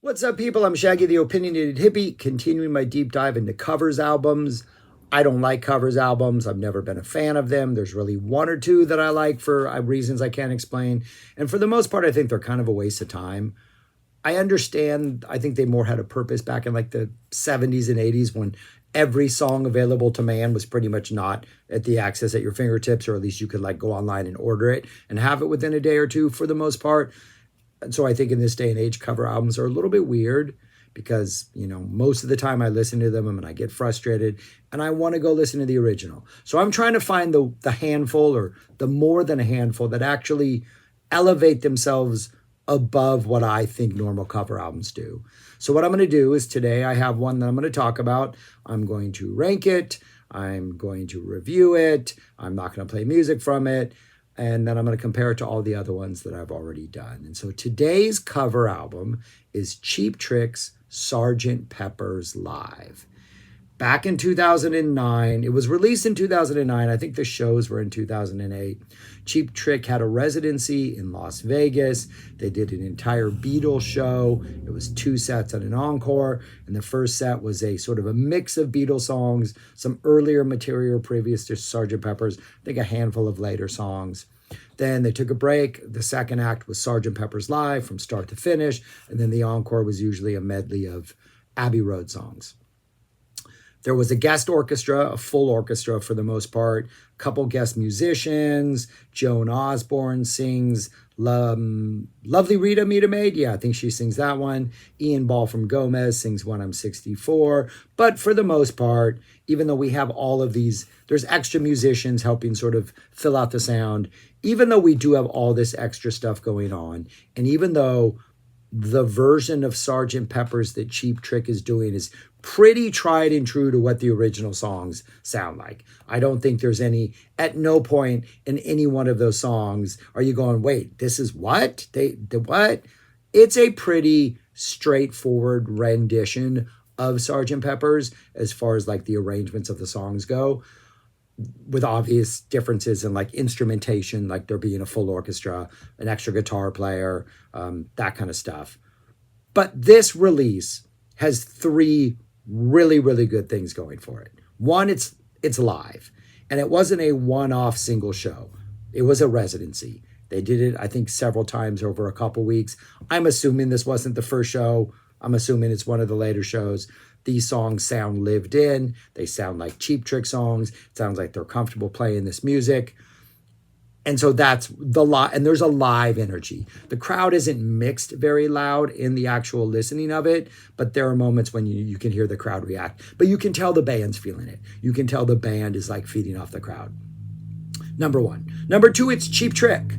What's up, people? I'm Shaggy the Opinionated Hippie, continuing my deep dive into covers albums. I don't like covers albums. I've never been a fan of them. There's really one or two that I like for reasons I can't explain. And for the most part, I think they're kind of a waste of time. I understand, I think they more had a purpose back in like the 70s and 80s when every song available to man was pretty much not at the access at your fingertips, or at least you could like go online and order it and have it within a day or two for the most part. And so I think in this day and age, cover albums are a little bit weird because, most of the time I listen to them and I get frustrated and I want to go listen to the original. So I'm trying to find the handful or the more than a handful that actually elevate themselves above what I think normal cover albums do. So what I'm going to do is today I have one that I'm going to talk about. I'm going to rank it. I'm going to review it. I'm not going to play music from it. And then I'm going to compare it to all the other ones that I've already done. And so today's cover album is Cheap Trick's Sgt. Pepper's Live. Back in 2009, it was released in 2009. I think the shows were in 2008. Cheap Trick had a residency in Las Vegas. They did an entire Beatles show. It was 2 sets and an encore. And the first set was a sort of a mix of Beatles songs, some earlier material previous to Sgt. Pepper's, I think a handful of later songs. Then they took a break. The second act was Sgt. Pepper's Live from start to finish. And then the encore was usually a medley of Abbey Road songs. There was a guest orchestra, a full orchestra for the most part, a couple guest musicians. Joan Osborne sings Lovely Rita Meet a Maid. Yeah, I think she sings that one. Ian Ball from Gomez sings When I'm 64. But for the most part, even though we have all of these, there's extra musicians helping sort of fill out the sound. Even though we do have all this extra stuff going on, and even though the version of Sgt. Pepper's that Cheap Trick is doing is pretty tried and true to what the original songs sound like. I don't think there's at no point in any one of those songs are you going, wait, this is what? What? It's a pretty straightforward rendition of Sgt. Pepper's as far as like the arrangements of the songs go, with obvious differences in like instrumentation, like there being a full orchestra, an extra guitar player, that kind of stuff. But this release has 3 really, really good things going for it. One, it's live, and it wasn't a one-off single show. It was a residency. They did it, I think, several times over a couple weeks. I'm assuming this wasn't the first show. I'm assuming it's one of the later shows. These songs sound lived in. They sound like Cheap Trick songs. It sounds like they're comfortable playing this music. And so that's the lot. And there's a live energy. The crowd isn't mixed very loud in the actual listening of it, but there are moments when you can hear the crowd react. But you can tell the band's feeling it. You can tell the band is like feeding off the crowd. Number 1. Number 2, it's Cheap Trick.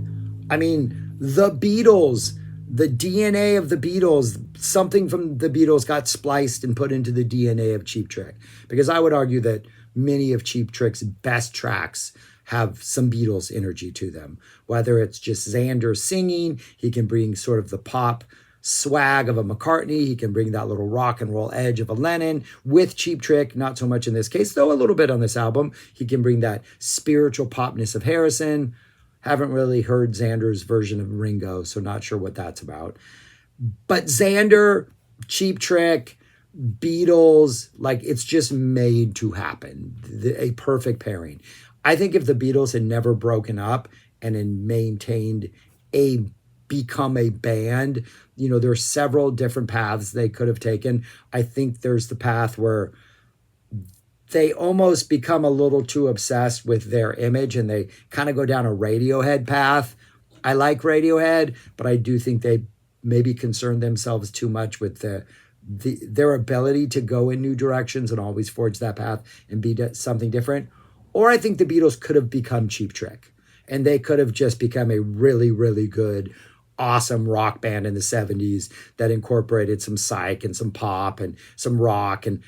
I mean, the Beatles, the DNA of the Beatles, something from the Beatles got spliced and put into the DNA of Cheap Trick. Because I would argue that many of Cheap Trick's best tracks have some Beatles energy to them. Whether it's just Xander singing, he can bring sort of the pop swag of a McCartney. He can bring that little rock and roll edge of a Lennon. With Cheap Trick, not so much in this case, though a little bit on this album. He can bring that spiritual popness of Harrison. Haven't really heard Xander's version of Ringo, so not sure what that's about. But Xander, Cheap Trick, Beatles, like it's just made to happen. A perfect pairing. I think if the Beatles had never broken up and had maintained become a band, there are several different paths they could have taken. I think there's the path where they almost become a little too obsessed with their image and they kind of go down a Radiohead path. I like Radiohead, but I do think they maybe concern themselves too much with their ability to go in new directions and always forge that path and be something different. Or I think the Beatles could have become Cheap Trick and they could have just become a really, really good, awesome rock band in the 70s that incorporated some psych and some pop and some rock. And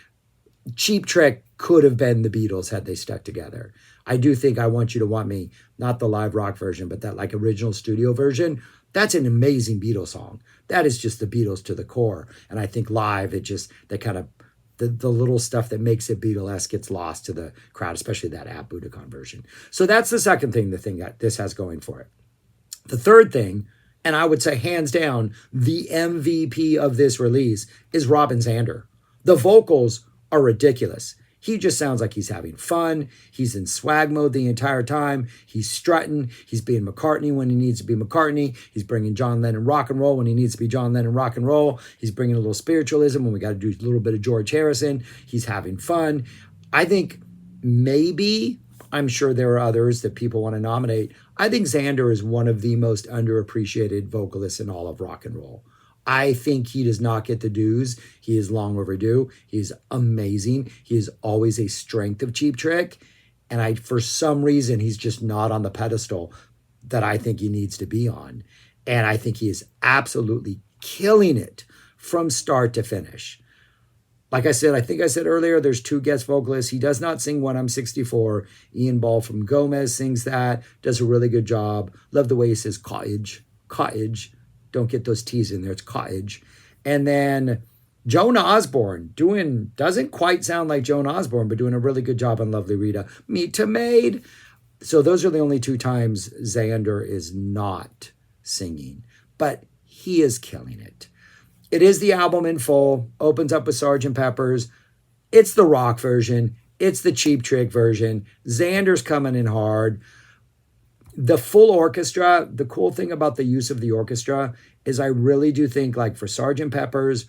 Cheap Trick could have been the Beatles had they stuck together. I do think I Want You to Want Me, not the live rock version, but that like original studio version, that's an amazing Beatles song. That is just the Beatles to the core. And I think live, they kind of, the little stuff that makes it Beatlesque gets lost to the crowd, especially that App Budokan version. So that's the second thing, that this has going for it. The third thing And I would say, hands down, the MVP of this release is Robin Zander. The vocals are ridiculous. He just sounds like he's having fun. He's in swag mode the entire time. He's strutting. He's being McCartney when he needs to be McCartney. He's bringing John Lennon rock and roll when he needs to be John Lennon rock and roll. He's bringing a little spiritualism when we got to do a little bit of George Harrison. He's having fun. I think maybe, I'm sure there are others that people want to nominate. I think Xander is one of the most underappreciated vocalists in all of rock and roll. I think he does not get the dues. He is long overdue. He's amazing. He is always a strength of Cheap Trick. And for some reason, he's just not on the pedestal that I think he needs to be on. And I think he is absolutely killing it from start to finish. Like I said, I think I said earlier, there's 2 guest vocalists. He does not sing When I'm 64. Ian Ball from Gomez sings that, does a really good job. Love the way he says cottage. Don't get those T's in there. It's cottage. And then Joan Osborne doesn't quite sound like Joan Osborne, but doing a really good job on Lovely Rita. Meet to Maid. So those are the only 2 times Xander is not singing, but he is killing it. It is the album in full, opens up with Sgt. Pepper's. It's the rock version. It's the Cheap Trick version. Xander's coming in hard. The full orchestra, the cool thing about the use of the orchestra is I really do think, like for Sgt. Pepper's,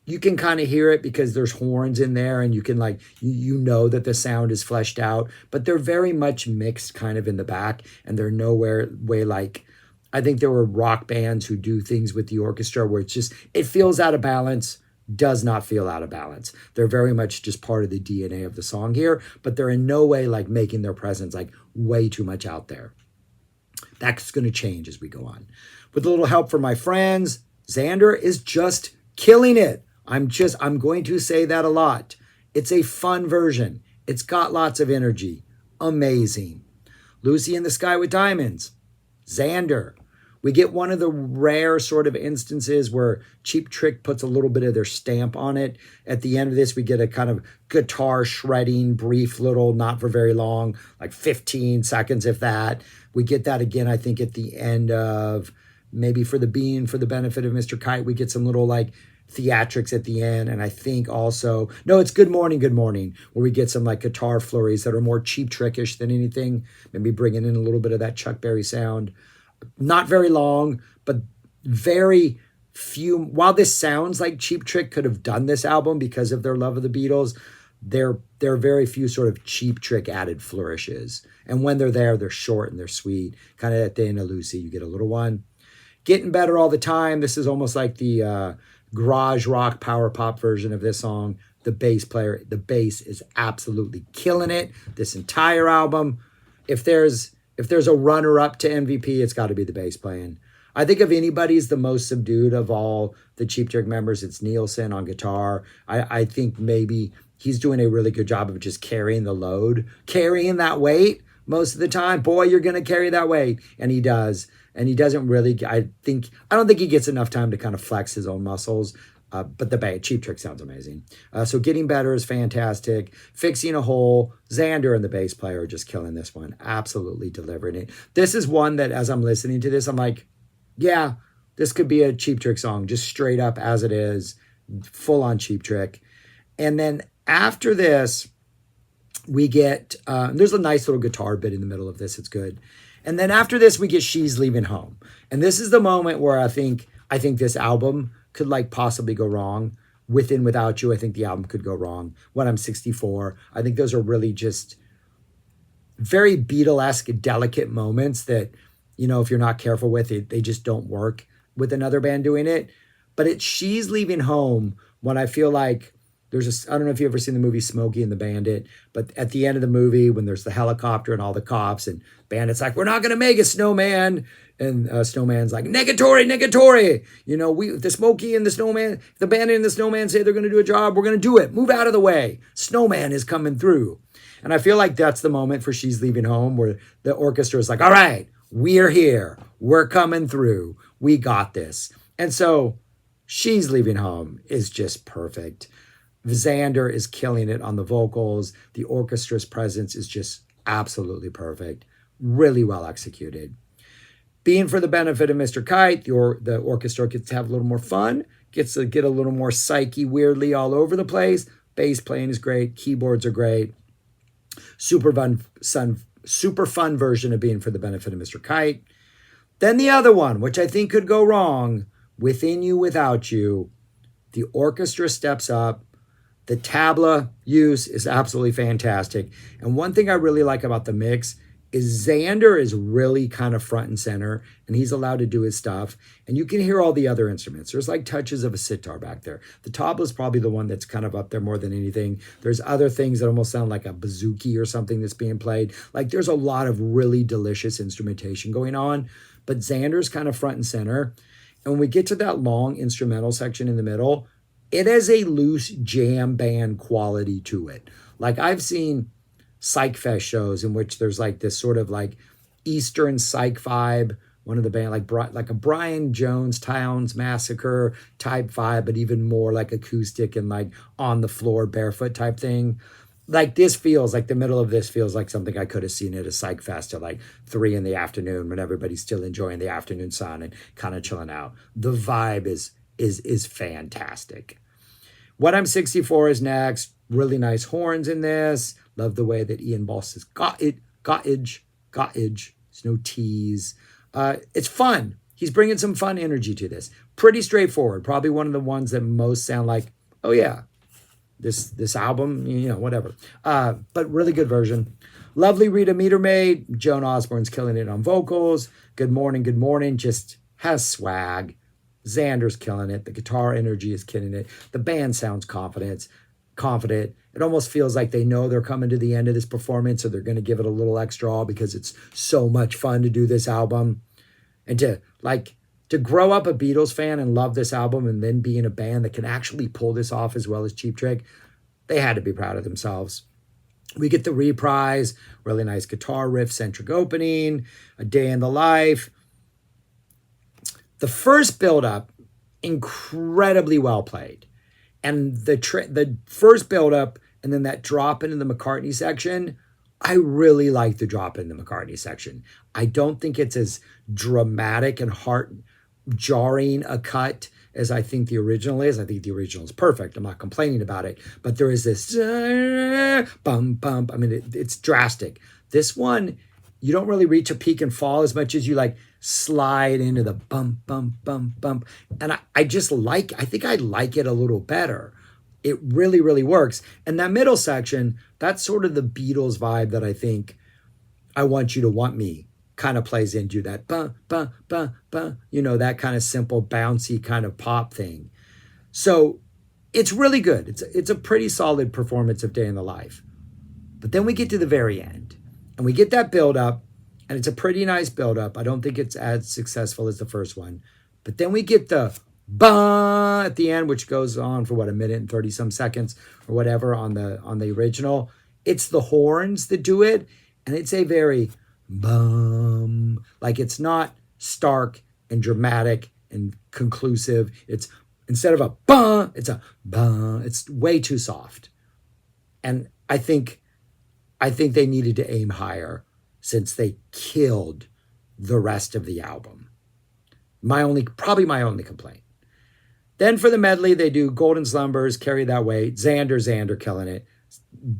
you can kind of hear it because there's horns in there and you can you know that the sound is fleshed out, but they're very much mixed kind of in the back, and they're nowhere way like, I think there were rock bands who do things with the orchestra where it feels out of balance, does not feel out of balance. They're very much just part of the DNA of the song here, but they're in no way like making their presence like way too much out there. That's going to change as we go on. With a little help from my friends, Xander is just killing it. I'm going to say that a lot. It's a fun version. It's got lots of energy. Amazing. Lucy in the Sky with Diamonds. Xander. We get one of the rare sort of instances where Cheap Trick puts a little bit of their stamp on it. At the end of this, we get a kind of guitar shredding, brief little, not for very long, like 15 seconds, if that. We get that again, I think, at the end of maybe for the benefit of Mr. Kite, we get some little like theatrics at the end. And I think also, no, it's Good Morning, where we get some like guitar flurries that are more Cheap Trickish than anything. Maybe bringing in a little bit of that Chuck Berry sound. Not very long, but very few. While this sounds like Cheap Trick could have done this album because of their love of the Beatles, there are very few sort of Cheap Trick added flourishes. And when they're there, they're short and they're sweet. Kind of at the end of Lucy, you get a little one. Getting Better All the Time. This is almost like the garage rock power pop version of this song. The bass is absolutely killing it. This entire album. If there's a runner-up to MVP, it's got to be the bass playing. I think if anybody's the most subdued of all the Cheap Trick members, it's Nielsen on guitar. I think maybe he's doing a really good job of just carrying the load, carrying that weight most of the time. Boy, you're going to carry that weight. And he does. And he doesn't really, I don't think he gets enough time to kind of flex his own muscles. But the Cheap Trick sounds amazing. So Getting Better is fantastic. Fixing a Hole, Xander and the bass player are just killing this one. Absolutely delivering it. This is one that as I'm listening to this, I'm like, yeah, this could be a Cheap Trick song, just straight up as it is, full on Cheap Trick. And then after this, we get, there's a nice little guitar bit in the middle of this. It's good. And then after this, we get She's Leaving Home. And this is the moment where I think this album could like possibly go wrong. With and Without You, I think the album could go wrong. When I'm 64, I think those are really just very Beatle-esque, delicate moments that, you know, if you're not careful with it, they just don't work with another band doing it. But it's She's Leaving Home when I feel like I don't know if you've ever seen the movie Smokey and the Bandit, but at the end of the movie, when there's the helicopter and all the cops and Bandit's like, we're not going to make a snowman. And Snowman's like, negatory. You know, the Smokey and the Snowman, the Bandit and the Snowman say they're going to do a job. We're going to do it. Move out of the way. Snowman is coming through. And I feel like that's the moment for She's Leaving Home where the orchestra is like, all right, we're here. We're coming through. We got this. And so She's Leaving Home is just perfect. Xander is killing it on the vocals. The orchestra's presence is just absolutely perfect. Really well executed. Being for the benefit of Mr. Kite, the orchestra gets to have a little more fun, gets to get a little more psyche weirdly all over the place. Bass playing is great, keyboards are great. Super fun version of Being for the Benefit of Mr. Kite. Then the other one, which I think could go wrong, Within You, Without You. The orchestra steps up. The tabla use is absolutely fantastic. And one thing I really like about the mix is Xander is really kind of front and center, and he's allowed to do his stuff. And you can hear all the other instruments. There's like touches of a sitar back there. The tabla is probably the one that's kind of up there more than anything. There's other things that almost sound like a bouzouki or something that's being played. Like there's a lot of really delicious instrumentation going on, but Xander's kind of front and center. And when we get to that long instrumental section in the middle, it has a loose jam band quality to it. Like I've seen psych fest shows in which there's like this sort of like Eastern psych vibe, one of the band like a Brian Jones Towns Massacre type vibe, but even more like acoustic and like on the floor barefoot type thing. Like this feels like the middle of this feels like something I could have seen at a psych fest at like 3 p.m. when everybody's still enjoying the afternoon sun and kind of chilling out. The vibe is fantastic. What I'm 64 is next. Really nice horns in this. Love the way that Ian Ball says gottage. There's no T's. It's fun. He's bringing some fun energy to this. Pretty straightforward. Probably one of the ones that most sound like, oh yeah, this album, whatever. But really good version. Lovely Rita Metermaid. Joan Osborne's killing it on vocals. Good morning. Just has swag. Xander's killing it. The guitar energy is killing it. The band sounds confident. It almost feels like they know they're coming to the end of this performance, so they're going to give it a little extra because it's so much fun to do this album. And to grow up a Beatles fan and love this album and then be in a band that can actually pull this off as well as Cheap Trick, they had to be proud of themselves. We get the reprise, really nice guitar riff, centric opening, A Day in the Life. The first build-up, incredibly well played. And the first build-up and then that drop into the McCartney section, I really like the drop in the McCartney section. I don't think it's as dramatic and heart-jarring a cut as I think the original is. I think the original is perfect. I'm not complaining about it. But there is this bump. I mean, it's drastic. This one, you don't really reach a peak and fall as much as you like slide into the bump. And I think I like it a little better. It really, really works. And that middle section, that's sort of the Beatles vibe that I think I Want You to Want Me kind of plays into that that kind of simple, bouncy kind of pop thing. So it's really good. It's a pretty solid performance of Day in the Life. But then we get to the very end and we get that build up, and it's a pretty nice build up. I don't think it's as successful as the first one. But then we get the ba at the end, which goes on for a minute and 30 some seconds or whatever on the original. It's the horns that do it, and it's a very bum. Like it's not stark and dramatic and conclusive. It's instead of a ba, it's a ba. It's way too soft. And I think they needed to aim higher since they killed the rest of the album. Probably my only complaint. Then for the medley, they do Golden Slumbers, Carry That Weight, Xander killing it.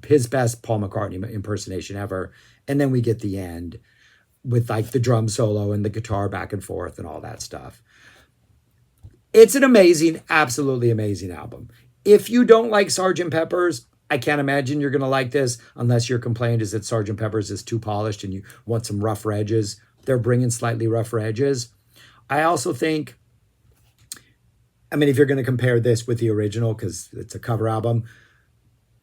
His best Paul McCartney impersonation ever. And then we get the end with like the drum solo and the guitar back and forth and all that stuff. It's an amazing, absolutely amazing album. If you don't like Sgt. Pepper's, I can't imagine you're going to like this unless your complaint is that Sgt. Pepper's is too polished and you want some rougher edges. They're bringing slightly rougher edges. I also think, if you're going to compare this with the original, because it's a cover album,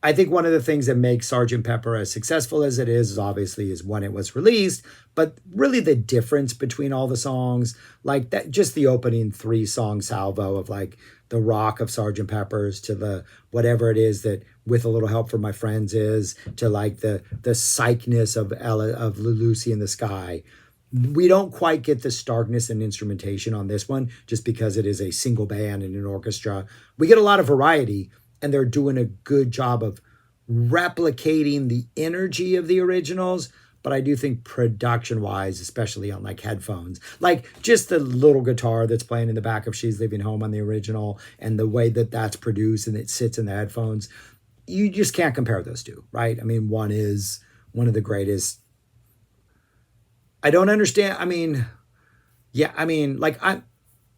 I think one of the things that makes Sgt. Pepper as successful as it is obviously is when it was released, but really the difference between all the songs, like that, just the opening 3-song salvo of like the rock of Sgt. Pepper's to the whatever it is that With a Little Help from My Friends is, to like the psychness of Lucy in the Sky. We don't quite get the starkness and instrumentation on this one just because it is a single band and an orchestra. We get a lot of variety, and they're doing a good job of replicating the energy of the originals, but I do think production wise, especially on like headphones, like just the little guitar that's playing in the back of She's Leaving Home on the original and the way that that's produced and it sits in the headphones, you just can't compare those two, right? I mean, one is one of the greatest. I don't understand. I mean, yeah, I mean, like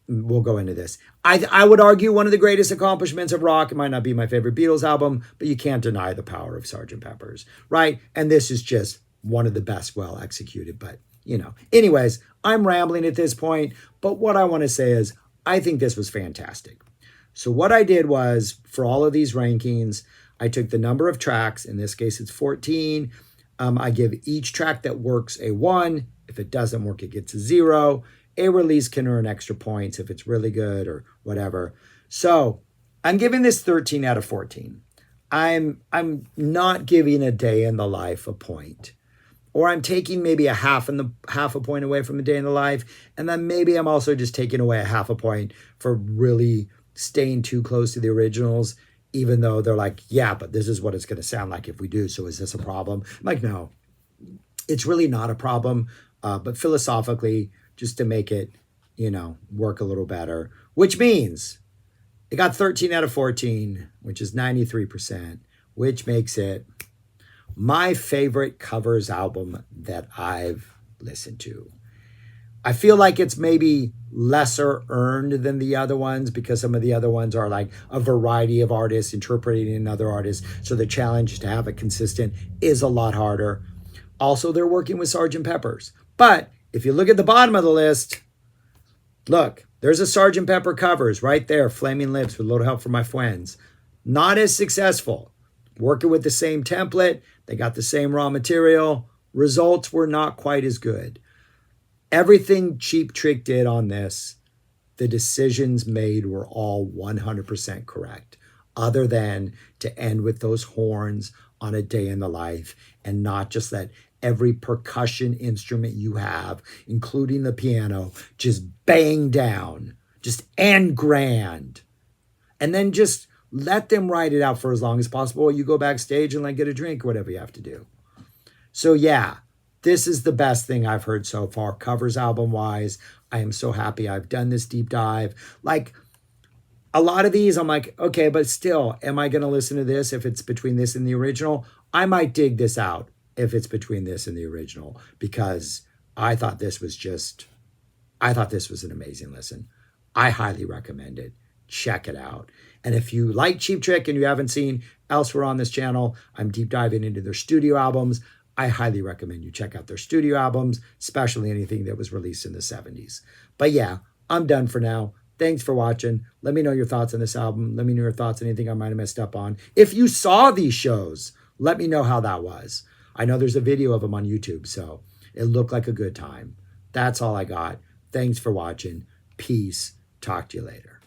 we'll go into this. I would argue one of the greatest accomplishments of rock. It might not be my favorite Beatles album, but you can't deny the power of Sgt. Pepper's, right? And this is just one of the best well executed, but Anyways, I'm rambling at this point, but what I want to say is I think this was fantastic. So what I did was for all of these rankings, I took the number of tracks. In this case, it's 14. I give each track that works a 1. If it doesn't work, it gets a 0. A release can earn extra points if it's really good or whatever. So I'm giving this 13 out of 14. I'm not giving a day in the life a point. Or I'm taking maybe a half a point away from a day in the life. And then maybe I'm also just taking away a half a point for really staying too close to the originals, even though they're like, yeah, but this is what it's going to sound like if we do. So is this a problem? I'm like, no, it's really not a problem. But philosophically, just to make it, work a little better, which means it got 13 out of 14, which is 93%, which makes it my favorite covers album that I've listened to. I feel like it's maybe lesser earned than the other ones because some of the other ones are like a variety of artists interpreting another artist. So the challenge to have it consistent is a lot harder. Also, they're working with Sgt. Pepper's. But if you look at the bottom of the list, look, there's a Sgt. Pepper covers right there, Flaming Lips with a little help from my friends. Not as successful. Working with the same template, they got the same raw material. Results were not quite as good. Everything Cheap Trick did on this, the decisions made were all 100% correct, other than to end with those horns on A Day in the Life and not just let every percussion instrument you have, including the piano, just bang down, just end grand. And then just let them ride it out for as long as possible while you go backstage and get a drink, whatever you have to do. So yeah, this is the best thing I've heard so far, covers album-wise. I am so happy I've done this deep dive. Like, a lot of these, I'm like, okay, but still, am I going to listen to this if it's between this and the original? I might dig this out if it's between this and the original, because I thought this was an amazing listen. I highly recommend it. Check it out. And if you like Cheap Trick and you haven't seen elsewhere on this channel, I'm deep diving into their studio albums. I highly recommend you check out their studio albums, especially anything that was released in the 70s. But yeah, I'm done for now. Thanks for watching. Let me know your thoughts on this album. Let me know your thoughts on anything I might have messed up on. If you saw these shows, let me know how that was. I know there's a video of them on YouTube, so it looked like a good time. That's all I got. Thanks for watching. Peace. Talk to you later.